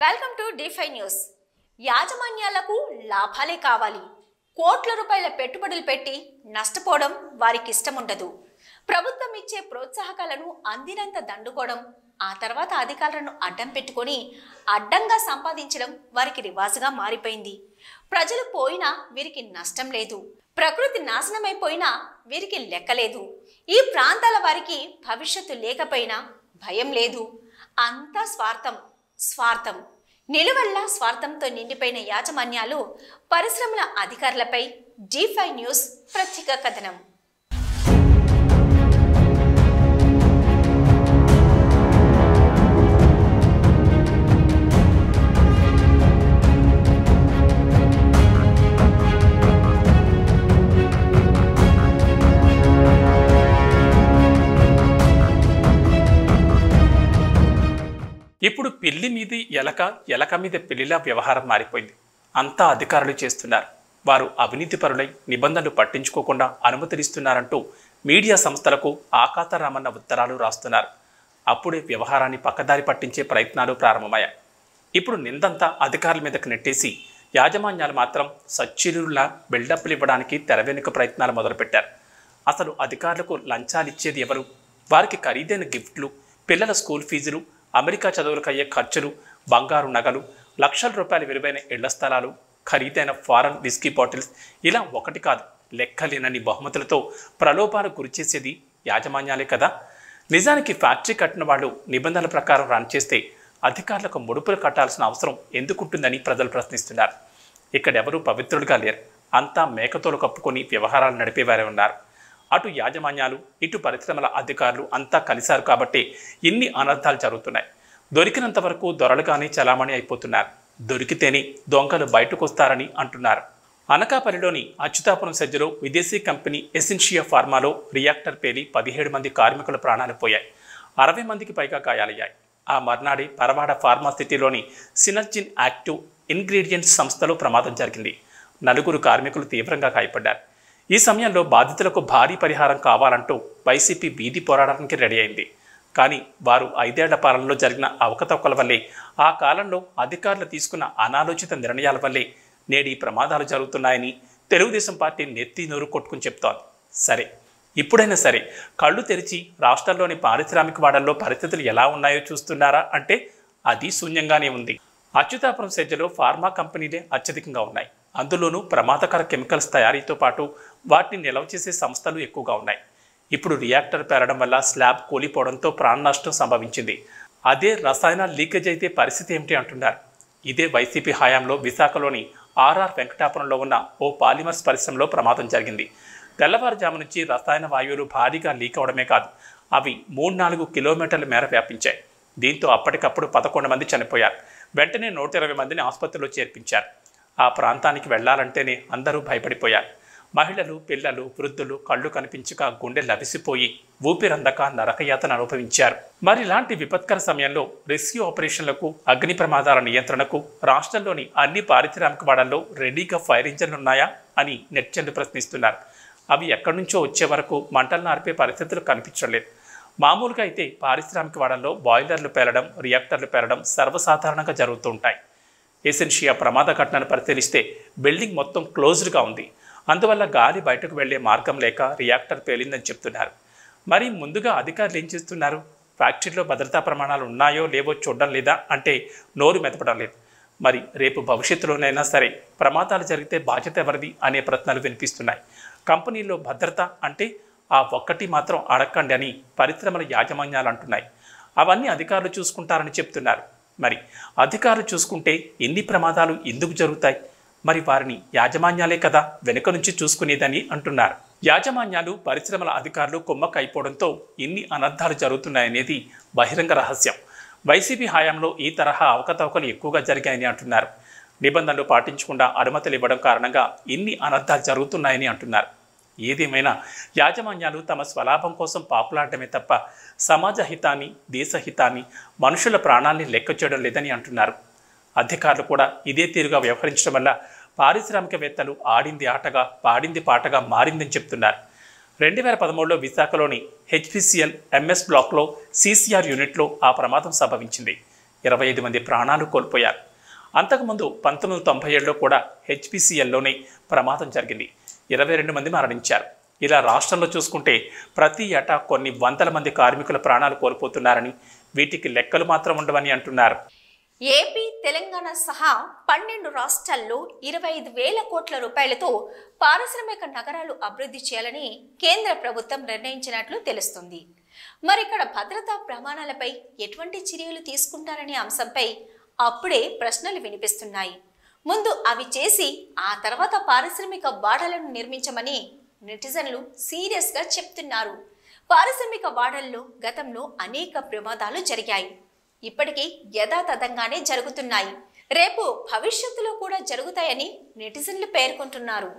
Welcome to D5 news. యాజమాన్యాలకు లాభాలే కావాలి. కోట్ల రూపాయల పెట్టుబడులు పెట్టి నష్టపోవడం వారికి ఇష్టం ఉండదు. ప్రభుత్వం ఇచ్చే ప్రోత్సాహకాలను అందినంత దండుకోవడం, ఆ తర్వాత అధికారులను అడ్డం పెట్టుకొని అడ్డంగా సంపాదించడం వారికి రివాజుగా మారిపోయింది. ప్రజలు పోయినా వీరికి నష్టం లేదు, ప్రకృతి నాశనమైపోయినా వీరికి లెక్కలేదు. ఈ ప్రాంతాల వారికి భవిష్యత్తు లేకపోయినా భయం లేదు. అంతా స్వార్థం నిలువెల్లా స్వార్థంతో నిండిపోయిన యాజమాన్యాలు, పరిశ్రమల అధికారులపై D5 న్యూస్ ప్రత్యేక కథనం. ఇప్పుడు పిల్లి మీది ఎలక మీద పిల్లిలా వ్యవహారం మారిపోయింది. అంతా అధికారులు చేస్తున్నారు. వారు అవినీతి పరులై నిబంధనలు పట్టించుకోకుండా అనుమతినిస్తున్నారంటూ మీడియా సంస్థలకు ఆకాతరామన్న ఉత్తరాలు రాస్తున్నారు. అప్పుడే వ్యవహారాన్ని పక్కదారి పట్టించే ప్రయత్నాలు ప్రారంభమయ్యాయి. ఇప్పుడు నిందంతా అధికారుల మీదకు నెట్టేసి యాజమాన్యాలు మాత్రం సచ్చిలులా బిల్డప్లు ఇవ్వడానికి తెరవెనుక ప్రయత్నాలు మొదలుపెట్టారు. అసలు అధికారులకు లంచాలు ఇచ్చేది ఎవరు? వారికి ఖరీదైన గిఫ్ట్లు, పిల్లల స్కూల్ ఫీజులు, అమెరికా చదువులకు అయ్యే ఖర్చులు, బంగారు నగలు, లక్షల రూపాయల విలువైన ఇళ్ల స్థలాలు, ఖరీదైన ఫారెన్ విస్కీ బాటిల్స్, ఇలా ఒకటి కాదు లెక్కలేనన్ని బహుమతులతో ప్రలోభాలు గురిచేసేది యాజమాన్యాలే కదా. నిజానికి ఫ్యాక్టరీ కట్టిన వాళ్ళు నిబంధనల ప్రకారం రన్ చేస్తే అధికారులకు ముడుపులు కట్టాల్సిన అవసరం ఎందుకుంటుందని ప్రజలు ప్రశ్నిస్తున్నారు. ఇక్కడెవరూ పవిత్రులుగా లేరు. అంతా మేకతోలు కప్పుకొని వ్యవహారాలు నడిపేవారే ఉన్నారు. అటు యాజమాన్యాలు, ఇటు పరిశ్రమల అధికారులు అంతా కలిశారు కాబట్టి ఇన్ని అనర్థాలు జరుగుతున్నాయి. దొరికినంత వరకు దొరలుగానే చలామణి అయిపోతున్నారు. దొరికితేనే దొంగలు బయటకు వస్తారని అంటున్నారు. అనకాపల్లిలోని అచ్యుతాపురం సెజ్జలో విదేశీ కంపెనీ ఎసెన్షియా ఫార్మాలో రియాక్టర్ పేలి 17 మంది కార్మికుల ప్రాణాలు పోయాయి. 60 మందికి పైగా గాయాలయ్యాయి. ఆ మర్నాడే పరవాడ ఫార్మాసిటీలోని సినర్జిన్ యాక్టివ్ ఇంగ్రీడియంట్స్ సంస్థలో ప్రమాదం జరిగింది. 4 కార్మికులు తీవ్రంగా గాయపడ్డారు. ఈ సమయంలో బాధితులకు భారీ పరిహారం కావాలంటూ వైసీపీ వీధి పోరాటానికి రెడీ అయింది. కానీ వారు 5 ఏళ్ల పాలనలో జరిగిన అవకతవకల వల్లే, ఆ కాలంలో అధికారులు తీసుకున్న అనాలోచిత నిర్ణయాల వల్లే నేడు ఈ ప్రమాదాలు జరుగుతున్నాయని తెలుగుదేశం పార్టీ నెత్తి నోరు కొట్టుకుని చెప్తోంది. సరే, ఇప్పుడైనా సరే కళ్ళు తెరిచి రాష్ట్రంలోని పారిశ్రామిక వాడల్లో పరిస్థితులు ఎలా ఉన్నాయో చూస్తున్నారా అంటే అది శూన్యంగానే ఉంది. అచ్యుతాపురం సెజ్జలో ఫార్మా కంపెనీలే అత్యధికంగా ఉన్నాయి. అందులోనూ ప్రమాదకర కెమికల్స్ తయారీతో పాటు వాటిని నిల్వ చేసే సంస్థలు ఎక్కువగా ఉన్నాయి. ఇప్పుడు రియాక్టర్ పేరడం వల్ల స్లాబ్ కూలిపోవడంతో ప్రాణ నష్టం సంభవించింది. అదే రసాయన లీకేజ్ అయితే పరిస్థితి ఏమిటి అంటున్నారు. ఇదే వైసీపీ హయాంలో విశాఖలోని RR వెంకటాపురంలో ఉన్న ఓ పాలిమర్స్ పరిశ్రమలో ప్రమాదం జరిగింది. తెల్లవారుజాము నుంచి రసాయన వాయువులు భారీగా లీక్ అవడమే కాదు, అవి 3-4 కిలోమీటర్ల మేర వ్యాపించాయి. దీంతో అప్పటికప్పుడు 11 మంది చనిపోయారు. వెంటనే 120 మందిని ఆసుపత్రిలో చేర్పించారు. ఆ ప్రాంతానికి వెళ్లాలంటేనే అందరూ భయపడిపోయారు. మహిళలు, పిల్లలు, వృద్ధులు కళ్ళు కనిపించక గుండె లవిసిపోయి ఊపిరందక నరకయాతన అనుభవించారు. మరి ఇలాంటి విపత్కర సమయంలో రెస్క్యూ ఆపరేషన్లకు, అగ్ని ప్రమాదాల నియంత్రణకు రాష్ట్రంలోని అన్ని పారిశ్రామిక వాడల్లో రెడీగా ఫైర్ ఇంజన్లు ఉన్నాయా అని నెటిజన్లు ప్రశ్నిస్తున్నారు. అవి ఎక్కడి నుంచో వచ్చే వరకు మంటలను ఆర్పే పరిస్థితులు కనిపించలేదు. మామూలుగా అయితే పారిశ్రామిక వాడల్లో బాయిలర్లు పేలడం, రియాక్టర్లు పేలడం సర్వసాధారణంగా జరుగుతూ ఉంటాయి. ఎసెన్షియా ప్రమాద ఘటనను పరిశీలిస్తే బిల్డింగ్ మొత్తం క్లోజ్డ్గా ఉంది. అందువల్ల గాలి బయటకు వెళ్లే మార్గం లేక రియాక్టర్ పేలిందని చెప్తున్నారు. మరి ముందుగా అధికారులు ఏం చేస్తున్నారు? ఫ్యాక్టరీలో భద్రతా ప్రమాణాలు ఉన్నాయో లేవో చూడడం లేదా అంటే నోరు మెదపడం లేదు. మరి రేపు భవిష్యత్తులోనైనా సరే ప్రమాదాలు జరిగితే బాధ్యత ఎవరిది అనే ప్రశ్నలు వినిపిస్తున్నాయి. కంపెనీలో భద్రత అంటే ఆ ఒక్కటి మాత్రం అడక్కండి అని పరిశ్రమల యాజమాన్యాలు అంటున్నాయి. అవన్నీ అధికారులు చూసుకుంటారని చెప్తున్నారు. మరి అధికారులు చూసుకుంటే ఎన్ని ప్రమాదాలు ఎందుకు జరుగుతాయి? మరి వారిని యాజమాన్యాలే కదా వెనుక నుంచి చూసుకునేదని అంటున్నారు. యాజమాన్యాలు, పరిశ్రమల అధికారులు కుమ్మక్క అయిపోవడంతో ఇన్ని అనర్థాలు జరుగుతున్నాయనేది బహిరంగ రహస్యం. వైసీపీ హయాంలో ఈ తరహా అవకతవకలు ఎక్కువగా జరిగాయని అంటున్నారు. నిబంధనలు పాటించకుండా అనుమతులు ఇవ్వడం కారణంగా ఇన్ని అనర్థాలు జరుగుతున్నాయని అంటున్నారు. ఏదేమైనా యాజమాన్యాలు తమ స్వలాభం కోసం పాపులాడటమే తప్ప సమాజ హితాన్ని, దేశ హితాన్ని, మనుషుల ప్రాణాల్ని లెక్క చేయడం లేదని అంటున్నారు. అధికారులు కూడా ఇదే తీరుగా వ్యవహరించడం వల్ల పారిశ్రామికవేత్తలు ఆడింది ఆటగా, పాడింది పాటగా మారిందని చెప్తున్నారు. 2013లో విశాఖలోని HPCL MS బ్లాక్లో CCR యూనిట్లో ఆ ప్రమాదం సంభవించింది. 25 మంది ప్రాణాలు కోల్పోయారు. అంతకుముందు 1997లో కూడా హెచ్పిసిఎల్లోనే ప్రమాదం జరిగింది. 22 మంది మరణించారు. ఇలా రాష్ట్రంలో చూసుకుంటే ప్రతి ఏటా కొన్ని వందల మంది కార్మికుల ప్రాణాలు కోల్పోతున్నారని, వీటికి లెక్కలు మాత్రం ఉండవని అంటున్నారు. ఏపీ, తెలంగాణ సహా 12 రాష్ట్రాల్లో 25,000 కోట్ల రూపాయలతో పారిశ్రామిక నగరాలు అభివృద్ధి చేయాలని కేంద్ర ప్రభుత్వం నిర్ణయించినట్లు తెలుస్తుంది. మరిక్కడ భద్రతా ప్రమాణాలపై ఎటువంటి చర్యలు తీసుకుంటారనే అంశంపై అప్పుడే ప్రశ్నలు వినిపిస్తున్నాయి. ముందు అవి చేసి ఆ తర్వాత పారిశ్రామిక వాడలను నిర్మించమని నెటిజన్లు సీరియస్గా చెప్తున్నారు. పారిశ్రామిక వాడల్లో గతంలో అనేక ప్రమాదాలు జరిగాయి. ఇప్పటికీ యథాతథంగానే జరుగుతున్నాయి. రేపు భవిష్యత్తులో కూడా జరుగుతాయని నెటిజన్లు పేర్కొంటున్నారు.